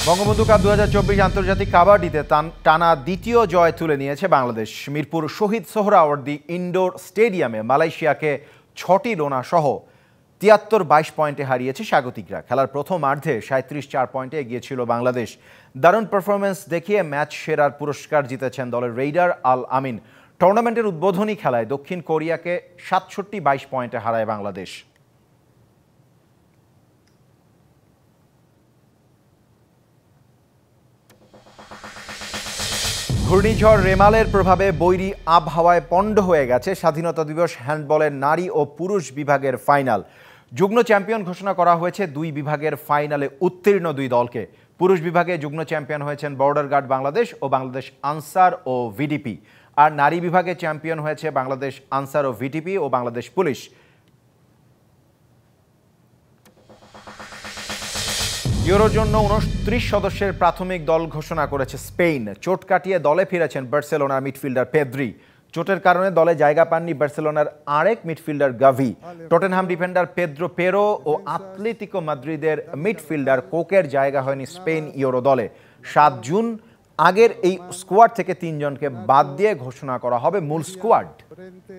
Bangabandhu cup 2024 আন্তর্জাতিক কাবাডিতে টানা দ্বিতীয় জয় তুলে নিয়েছে বাংলাদেশ। মিরপুর শহীদ সোহরাওয়ার্দী ইনডোর স্টেডিয়ামে মালয়েশিয়াকে 6টি লোনা সহ 73-22 পয়েন্টে হারিয়েছে স্বাগতিকরা। খেলার প্রথমার্ধে 37-4 পয়েন্টে এগিয়ে ছিল বাংলাদেশ। দারুণ পারফরমেন্স দেখিয়ে ম্যাচ সেরার পুরস্কার জিতেছেন দলের রেইডার আল আমিন। টুর্নামেন্টের উদ্বোধনী খেলায় দক্ষিণ কোরিয়াকে 67-22 পয়েন্টে হারায় বাংলাদেশ। ঘূর্ণিঝড় রেমালের প্রভাবে বৈরী আবহাওয়ায় পণ্ড হয়ে গেছে স্বাধীনতা দিবস হ্যান্ডবলের নারী ও পুরুষ বিভাগের ফাইনাল। যুগ্ম চ্যাম্পিয়ন ঘোষণা করা হয়েছে দুই বিভাগের ফাইনালে উত্তীর্ণ দুই দলকে। পুরুষ বিভাগে যুগ্ম চ্যাম্পিয়ন হয়েছেন বর্ডার গার্ড বাংলাদেশ ও বাংলাদেশ আনসার ও ভিডিপি, আর নারী বিভাগে চ্যাম্পিয়ন হয়েছে বাংলাদেশ আনসার ও ভিডিপি ও বাংলাদেশ পুলিশ। ইউরোর জন্য 29 সদস্যের প্রাথমিক দল ঘোষণা করেছে স্পেন। চোট কাটিয়ে দলে ফিরেছেন বার্সেলোনার মিডফিল্ডার পেদ্রি। চোটের কারণে দলে জায়গা পাননি বার্সেলোনার আরেক মিডফিল্ডার গাভি। টটেনহাম ডিফেন্ডার পেদ্রো পেরো ও আতলেতিকো মাদ্রিদের মিডফিল্ডার কোকের জায়গা হয়নি স্পেন ইউরো দলে। 7 জুন আগের এই স্কোয়াড থেকে 3 জনকে বাদ দিয়ে ঘোষণা করা হবে মূল স্কোয়াড।